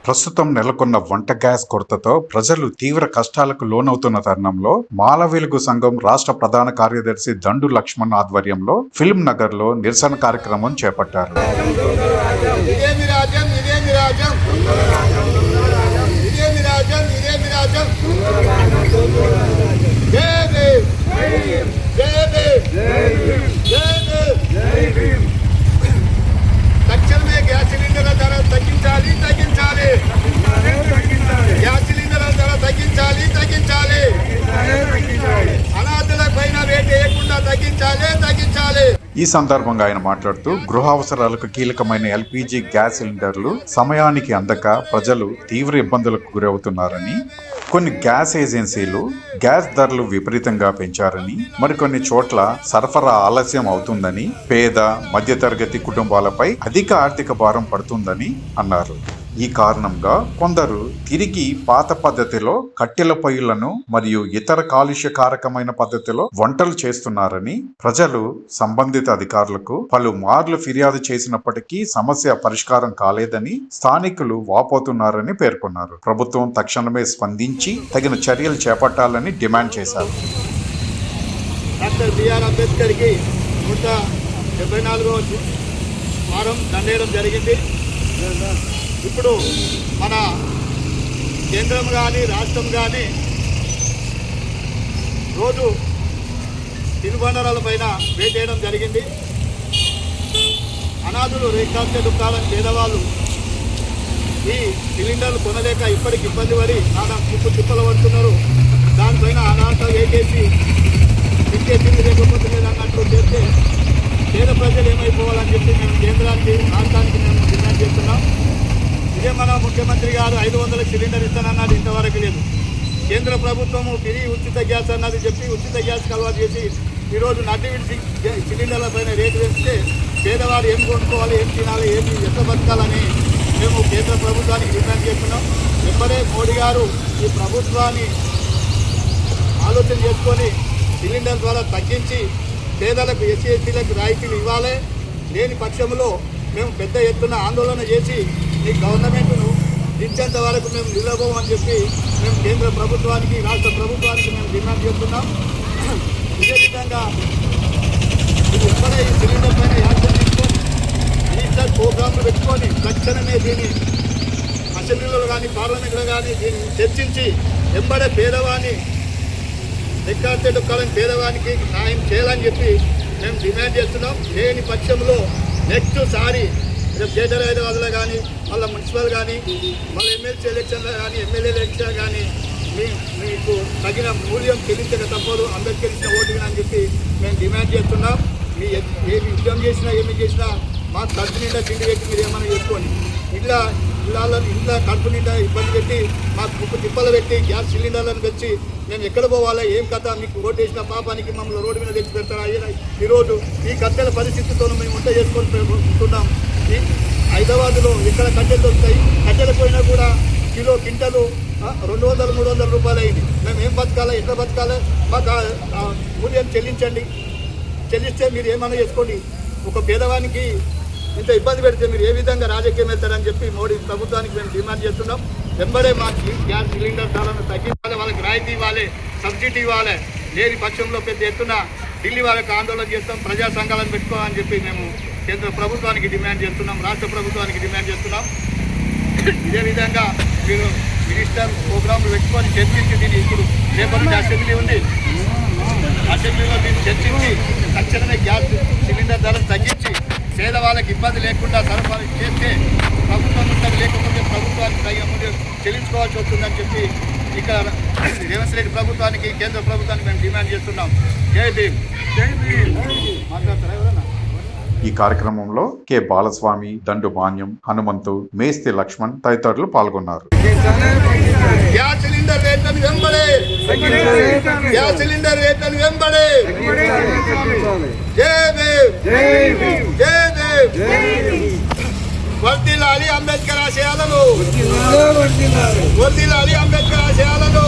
ప్రస్తుతం నెలకొన్న వంట గ్యాస్ కొరతతో ప్రజలు తీవ్ర కష్టాలకు లోనవుతున్న తరుణంలో మాల వెలుగు సంఘం రాష్ట్ర ప్రధాన కార్యదర్శి దండు లక్ష్మణ్ ఆధ్వర్యంలో ఫిల్మ్ నగర్ లో నిరసన కార్యక్రమం చేపట్టారు. తక్షణమే గ్యాస్ సిలిండర్ల ధర తగ్గించాలి. గ్యాస్ సిలిండర్ల ధర తగ్గించాలి. అనాథల పైన రేట్ వేయకుండా తగ్గించాలి. ఈ సందర్భంగా ఆయన మాట్లాడుతూ గృహ అవసరాలకు కీలకమైన ఎల్పిజి గ్యాస్ సిలిండర్లు సమయానికి అందక ప్రజలు తీవ్ర ఇబ్బందులకు గురవుతున్నారని, కొన్ని గ్యాస్ ఏజెన్సీలు గ్యాస్ ధరలు విపరీతంగా పెంచారని, మరికొన్ని చోట్ల సరఫరా ఆలస్యం అవుతుందని, పేద మధ్యతరగతి కుటుంబాలపై అధిక ఆర్థిక భారం పడుతుందని అన్నారు. ఈ కారణంగా కొందరు తిరిగి పాత పద్ధతిలో కట్టెల పొయ్యిలను మరియు ఇతర కాలుష్యకారకమైన పద్ధతిలో వంటలు చేస్తున్నారని, ప్రజలు సంబంధిత అధికారులకు పలుమార్లు ఫిర్యాదు చేసినప్పటికీ సమస్య పరిష్కారం కాలేదని స్థానికులు వాపోతున్నారని పేర్కొన్నారు. ప్రభుత్వం తక్షణమే స్పందించి తగిన చర్యలు చేపట్టాలని డిమాండ్ చేశారు. డాక్టర్ బిఆర్ అంబేద్కర్ కి 174వ వారం దండేయడం జరిగింది. ఇప్పుడు మన కేంద్రం కానీ రాష్ట్రం కానీ రోజు తినుబండరాల పైన వేటేయడం జరిగింది. అనాథులు రేఖాంత దుఃఖాలను పేదవాళ్ళు ఈ సిలిండర్లు కొనలేక ఇప్పటికి ఇబ్బంది పడి నానా తిప్పలు పడుతున్నారు. దానిపైన అనాథ వేటేసి తిండి లేకపోతే లేదన్నట్లు చేస్తే పేద ప్రజలు ఏమైపోవాలని చెప్పి మేము కేంద్రానికి రాష్ట్రానికి మేము డిమాండ్ చేస్తున్నాం. ఇదే మన ముఖ్యమంత్రి గారు 500 సిలిండర్ ఇస్తానన్నది ఇంతవరకు లేదు. కేంద్ర ప్రభుత్వము ఫ్రీ ఉచిత గ్యాస్ అన్నది చెప్పి ఉచిత గ్యాస్ అలవాటు చేసి ఈరోజు నడ్డి సిలిండర్ల పైన రేటు వేస్తే పేదవాడు ఏం కొనుక్కోవాలి, ఏం తినాలి, ఏమి ఎట్లా బతకాలని మేము కేంద్ర ప్రభుత్వానికి డిమాండ్ చేస్తున్నాం. వెంబడే మోడీ గారు ఈ ప్రభుత్వాన్ని ఆలోచన చేసుకొని సిలిండర్ ద్వారా తగ్గించి పేదలకు ఎస్సీలకు రాయితీలు ఇవ్వాలి. లేని పక్షంలో మేము పెద్ద ఎత్తున ఆందోళన చేసి ఈ గవర్నమెంట్ను దించేంత వరకు మేము నిలబోమని చెప్పి మేము కేంద్ర ప్రభుత్వానికి రాష్ట్ర ప్రభుత్వానికి మేము డిమాండ్ చేస్తున్నాం. ఇదే విధంగా ఎప్పుడైనా ఈ సిలిండర్ పైన యాక్షన్ తీసుకొని రీసెర్చ్ ప్రోగ్రాంలు పెట్టుకొని తక్షణమే దీన్ని అసెంబ్లీలో కానీ పార్లమెంట్లో కానీ దీన్ని చర్చించి వెంబడే పేదవాడిని లెక్కాల్సిన పేదవానికి న్యాయం చేయాలని చెప్పి మేము డిమాండ్ చేస్తున్నాం. లేని పక్షంలో నెక్స్ట్ సారి రేపు గ్రేటర్ హైదరాబాద్లో కానీ మళ్ళీ మున్సిపల్ కానీ మళ్ళీ ఎమ్మెల్సీ ఎలక్షన్లో కానీ ఎమ్మెల్యే ఎలక్షన్ కానీ మీకు తగిన మూల్యం చెల్లించక తప్పదు, అంబేద్కర్ ఇచ్చిన ఓటుగా అని చెప్పి మేము డిమాండ్ చేస్తున్నాం. మీ ఏమి యుద్ధం చేసినా ఏమి చేసినా మా కడుపు నిండా తిండి పెట్టి మీరు ఏమైనా చేసుకోండి. ఇంట్లో కడుపు నిండా ఇబ్బంది పెట్టి మాకు తిప్పలు పెట్టి గ్యాస్ సిలిండర్లను తెచ్చి మేము ఎక్కడ పోవాలా, ఏం కథ, మీకు రోడ్డు వేసిన పాపానికి మమ్మల్ని రోడ్డు మీద తెచ్చి పెడతారా? ఈరోజు ఈ కట్టెల పరిస్థితితో మేము వంట చేసుకొని ఉంటున్నాం. హైదరాబాద్లో ఎక్కడ కట్టెలు దొరుకుతాయి, కట్టెలు పోయినా కూడా కింటలు 200-300 రూపాయలు అయింది. మేము ఏం బతకాలా, ఎట్లా బతకాలా? మాకు మూల్యం చెల్లిస్తే మీరు ఏమన్నా చేసుకోండి. ఒక పేదవానికి ఇంత ఇబ్బంది పెడితే మీరు ఏ విధంగా రాజకీయం వెళ్తారని చెప్పి మోడీ ప్రభుత్వానికి మేము డిమాండ్ చేస్తున్నాం. వెంబడే మా గ్యాస్ సిలిండర్ ధరలను తగ్గించాలి, వాళ్ళకి రాయితీ ఇవ్వాలి, సబ్సిడీ ఇవ్వాలి. లేని పక్షంలో పెద్ద ఎత్తున ఢిల్లీ వాళ్ళకి ఆందోళన చేస్తాం, ప్రజా సంఘాలను పెట్టుకోవాలని చెప్పి మేము కేంద్ర ప్రభుత్వానికి డిమాండ్ చేస్తున్నాం, రాష్ట్ర ప్రభుత్వానికి డిమాండ్ చేస్తున్నాం. ఇదే విధంగా మీరు మినిస్టర్ ప్రోగ్రాంలు పెట్టుకొని చర్చించి దీన్ని ఇప్పుడు రేపటి నుంచి అసెంబ్లీ ఉంది, అసెంబ్లీలో దీన్ని చర్చించి తక్షణమే గ్యాస్ సిలిండర్ ధరలు తగ్గించి పేదవాళ్ళకి ఇబ్బంది లేకుండా సరఫరా చేస్తే ప్రభుత్వం ఉంటుంది, లేకపోతే ప్రభుత్వానికి తగిన మూల్యం చెల్లించుకోవాల్సి వస్తుందని చెప్పి ఇక్కడ రేవంత్ రెడ్డి ప్రభుత్వానికి కేంద్ర ప్రభుత్వానికి మేము డిమాండ్ చేస్తున్నాం. జై భీమ్. మాట్లాడతారా ఎవరన్నా? ఈ కార్యక్రమంలో కె బాలస్వామి, దండు మాన్యం, హనుమంతు, మేస్తి లక్ష్మణ్ తదితరులు పాల్గొన్నారు. గ్యాస్ సిలిండర్ రేట్లను వెంబడే, గ్యాస్ సిలిండర్ రేట్లను వెంబడే. జై భీమ్. వర్ధిల్లాలి అంబేద్కర్ ఆశయాలను, వర్ధిల్లాలి అంబేద్కర్ ఆశయాలను.